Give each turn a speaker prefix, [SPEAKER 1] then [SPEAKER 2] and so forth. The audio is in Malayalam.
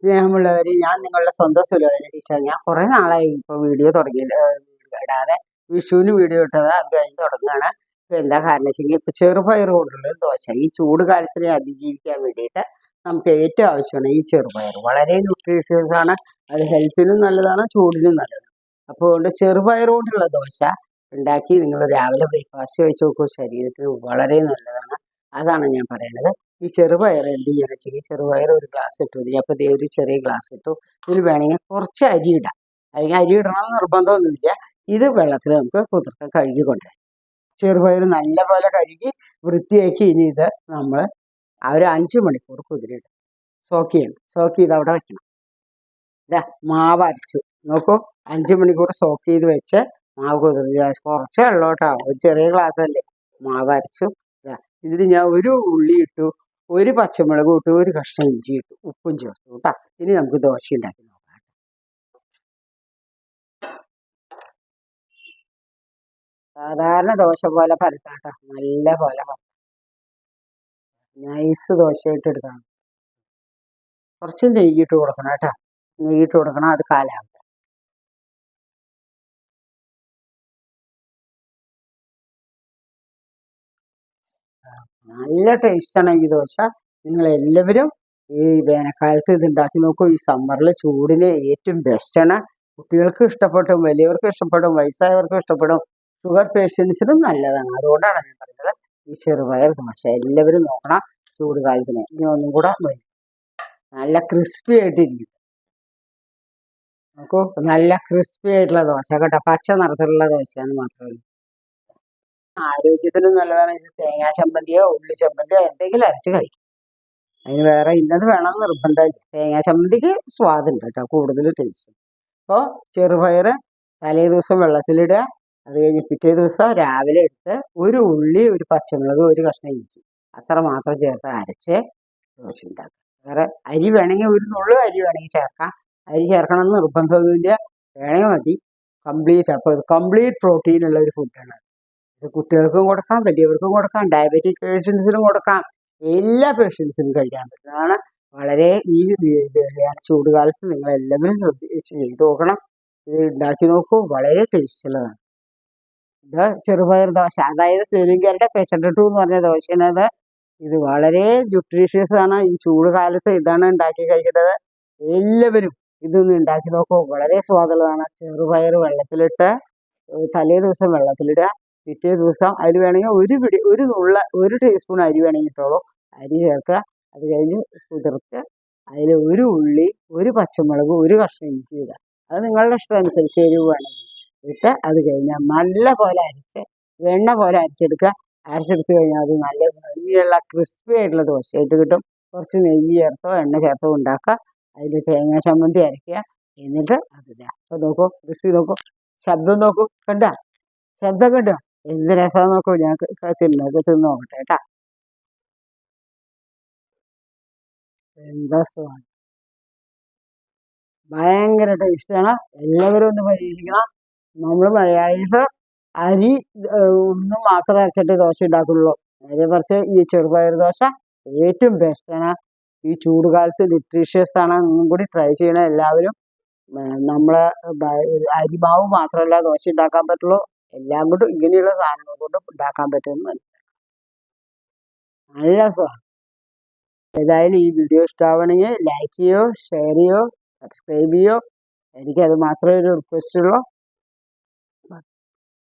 [SPEAKER 1] സ്നേഹമുള്ളവര്, ഞാൻ നിങ്ങളുടെ സ്വന്തം സുലോചന ടീച്ചർ. ഞാൻ കുറെ നാളായി ഇപ്പൊ വീഡിയോ ഇടാതെ. വിഷുവിന് വീഡിയോ ഇട്ടത്, അത് കഴിഞ്ഞ് തുടങ്ങുകയാണ്. ഇപ്പൊ എന്താ കാരണം വെച്ചെങ്കിൽ, ഇപ്പൊ ചെറുപയർ കൊണ്ടുള്ള ഒരു ദോശ ഈ ചൂട് കാലത്തിനെ അതിജീവിക്കാൻ വേണ്ടിയിട്ട് നമുക്ക് ഏറ്റവും ആവശ്യമാണ് ഈ ചെറുപയർ. വളരെ ന്യൂട്രീഷ്യസ് ആണ്, അത് ഹെൽത്തിനും നല്ലതാണ്, ചൂടിനും നല്ലതാണ്. അപ്പോൾ അതുകൊണ്ട് ചെറുപയർ കൊണ്ടുള്ള ദോശ ഉണ്ടാക്കി നിങ്ങൾ രാവിലെ ബ്രേക്ക്ഫാസ്റ്റ് കഴിച്ച് നോക്കൂ, ശരീരത്തിന് വളരെ നല്ലതാണ്. അതാണ് ഞാൻ പറയുന്നത്. ഈ ചെറുപയർ എന്ത് ചെയ്യുക വെച്ചെങ്കിൽ, ചെറുപയർ ഒരു ഗ്ലാസ് ഇട്ടു. അപ്പോൾ ദേ ഒരു ചെറിയ ഗ്ലാസ് ഇട്ടു. ഇതിൽ വേണമെങ്കിൽ കുറച്ച് അരി ഇടാം, അല്ലെങ്കിൽ അരി ഇടണമെന്ന് നിർബന്ധമൊന്നുമില്ല. ഇത് വെള്ളത്തിൽ നമുക്ക് കുതിർത്ത് കഴുകി കൊണ്ടുവരാം. ചെറുപയർ നല്ല പോലെ കഴുകി വൃത്തിയാക്കി ഇനി ഇത് നമ്മൾ ഒരു 5 മണിക്കൂർ കുതിരിടും. സോക്ക് ചെയ്യണം. സോക്ക് ചെയ്ത് അവിടെ വെക്കണം. ഇതാ മാവ് അരച്ചു നോക്കൂ. 5 മണിക്കൂർ സോക്ക് ചെയ്ത് വെച്ച് മാവ് കുതിർത്തി, കുറച്ച് വെള്ളം കേട്ടോ, ഒരു ചെറിയ ഗ്ലാസ് അല്ലേ. മാവ് അരച്ചു. ഇതിൽ ഞാൻ ഒരു ഉള്ളി ഇട്ടു, ഒരു പച്ചമുളക് ഇട്ടു, ഒരു കഷ്ണം ഇഞ്ചി ഇട്ടു, ഉപ്പും ചേർത്തു കേട്ടോ. ഇനി നമുക്ക് ദോശ ഉണ്ടാക്കി നോക്കാം. സാധാരണ ദോശ പോലെ പരത്താട്ടോ, നല്ല പോലെ നൈസ് ദോശയായിട്ട് എടുക്കണം. കുറച്ച് നെയ്യിട്ട് കൊടുക്കണം കേട്ടോ, നെയ്യിട്ട് കൊടുക്കണം. അത് കാലാവസ്ഥ നല്ല ടേസ്റ്റാണ് ഈ ദോശ. നിങ്ങൾ എല്ലാവരും ഈ വേനൽക്കാലത്ത് ഇത് ഉണ്ടാക്കി നോക്കൂ. ഈ സമ്മറിൽ ചൂടിന് ഏറ്റവും ബെസ്റ്റാണ്. കുട്ടികൾക്ക് ഇഷ്ടപ്പെടും, വലിയവർക്കും ഇഷ്ടപ്പെടും, വയസ്സായവർക്കും ഇഷ്ടപ്പെടും, ഷുഗർ പേഷ്യൻസിനും നല്ലതാണ്. അതുകൊണ്ടാണ് ഞാൻ പറയുന്നത് ഈ ചെറുപയർ ദോശ എല്ലാവരും നോക്കണം ചൂട് കാലത്തിന്. ഇനി ഒന്നും കൂടെ നല്ല ക്രിസ്പി ആയിട്ടിരിക്കും. നോക്കൂ, നല്ല ക്രിസ്പി ആയിട്ടുള്ള ദോശ കേട്ടോ. പച്ച നിറത്തിലുള്ള ദോശയാണ് മാത്രമേ. ആരോഗ്യത്തിനും നല്ലതാണ്. ഇത് തേങ്ങാ ചമ്മന്തിയോ ഉള്ളി ചമ്മന്തിയോ എന്തെങ്കിലും അരച്ച് കഴിക്കും. അതിന് വേറെ ഇന്നത് വേണമെന്ന് നിർബന്ധമില്ല. തേങ്ങാ ചമ്മന്തിക്ക് സ്വാദുണ്ട് കേട്ടോ, കൂടുതൽ ടേസ്റ്റ്. അപ്പോൾ ചെറുപയർ തലേ ദിവസം വെള്ളത്തിലിടുക. അത് കഴിഞ്ഞ് പിറ്റേ ദിവസം രാവിലെ എടുത്ത് ഒരു ഉള്ളി, ഒരു പച്ചമുളക്, ഒരു കഷ്ണം ഇഞ്ചി അത്ര മാത്രം ചേർത്ത് അരച്ച് ദോശ ഉണ്ടാക്കുക. വേറെ അരി വേണമെങ്കിൽ ഒരു നുള്ളു അരി വേണമെങ്കിൽ ചേർക്കാം. അരി ചേർക്കണമെന്ന് നിർബന്ധമൊന്നുമില്ല, വേണമെങ്കിൽ മതി. കംപ്ലീറ്റ്, അപ്പോൾ ഇത് കംപ്ലീറ്റ് പ്രോട്ടീനുള്ള ഒരു ഫുഡാണ്. ഇത് കുട്ടികൾക്കും കൊടുക്കാം, വലിയവർക്കും കൊടുക്കാം, ഡയബറ്റിക് പേഷ്യൻസിനും കൊടുക്കാം, എല്ലാ പേഷ്യൻസിനും കഴിക്കാൻ പറ്റുന്നതാണ്. വളരെ ഈ ചൂടുകാലത്ത് നിങ്ങൾ എല്ലാവരും ശ്രദ്ധിച്ച് ചെയ്ത് നോക്കണം. ഇത് ഉണ്ടാക്കി നോക്കൂ, വളരെ ടേസ്റ്റുള്ളതാണ്. ഇത് ചെറുപയർ ദോശ, അതായത് തെലുങ്കാരുടെ പെസരട്ടു എന്ന് പറഞ്ഞ ദോശയാണത്. ഇത് വളരെ ന്യൂട്രീഷ്യസ് ആണ്. ഈ ചൂട് കാലത്ത് ഇതാണ് ഉണ്ടാക്കി കഴിക്കേണ്ടത്. എല്ലാവരും ഇതൊന്ന് ഉണ്ടാക്കി നോക്കൂ, വളരെ സ്വാദുള്ളതാണ്. ചെറുപയർ വെള്ളത്തിലിട്ട് തലേ ദിവസം വെള്ളത്തിലിടുക. പിറ്റേ ദിവസം അതിൽ വേണമെങ്കിൽ ഒരു ടീസ്പൂൺ അരി വേണമെങ്കിൽ ഇട്ടോളൂ. അരി ചേർക്കുക. അത് കഴിഞ്ഞ് കുതിർത്ത് അതിൽ ഒരു ഉള്ളി, ഒരു പച്ചമുളക്, ഒരു കഷ്ണം ഇഞ്ചി ഇടുക. അത് നിങ്ങളുടെ ഇഷ്ടം അനുസരിച്ച് എരിവ് വേണമെങ്കിൽ ഇട്ട് അത് കഴിഞ്ഞാൽ നല്ല പോലെ അരച്ച് വെണ്ണ പോലെ അരച്ചെടുക്കുക. അരച്ചെടുത്ത് കഴിഞ്ഞാൽ അത് നല്ല നെയ്യുള്ള ക്രിസ്പി ആയിട്ടുള്ള ദോശയായിട്ട് കിട്ടും. കുറച്ച് നെയ്യ് ചേർത്തോ എണ്ണ ചേർത്തോ ഉണ്ടാക്കുക. അതിൽ തേങ്ങാ ചമ്മന്തി അരയ്ക്കുക. എന്നിട്ട് അതിടുക. അപ്പോൾ നോക്കൂ, ക്രിസ്പി നോക്കൂ, ശബ്ദം നോക്കൂ, കണ്ട ശബ്ദം കണ്ടോ, എന്ത് രസം നോക്കൂ. ഞാൻ തിന്ന് നോക്കട്ടെ കേട്ടാ. എന്താ സുഖമാണ്, ഭയങ്കര ടേസ്റ്റാണ്. എല്ലാവരും ഒന്ന് പരീക്ഷിക്കണം. നമ്മൾ മലയാളീസ് അരി ഒന്നും മാത്രം അരച്ചിട്ട് ദോശ ഉണ്ടാക്കുള്ളൂ. നേരെ മറിച്ച് ഈ ചെറുപയർ ദോശ ഏറ്റവും ബെസ്റ്റാണ്. ഈ ചൂടുകാലത്ത് ന്യൂട്രീഷ്യസ് ആണ്. ഒന്നും കൂടി ട്രൈ ചെയ്യണം എല്ലാവരും. നമ്മളെ അരിമാവ് മാത്രമല്ല ദോശ ഉണ്ടാക്കാൻ പറ്റുള്ളൂ, എല്ലാം കൊണ്ടും ഇങ്ങനെയുള്ള സാധനങ്ങൾ കൊണ്ടും ഉണ്ടാക്കാൻ പറ്റുമെന്ന് നല്ല സുഖമാണ്. ഏതായാലും ഈ വീഡിയോ ഇഷ്ടമാവണമെങ്കിൽ ലൈക്ക് ചെയ്യോ, ഷെയർ ചെയ്യോ, സബ്സ്ക്രൈബ് ചെയ്യോ. എനിക്കത് മാത്രമേ ഒരു റിക്വസ്റ്റ് ഉള്ളൂ.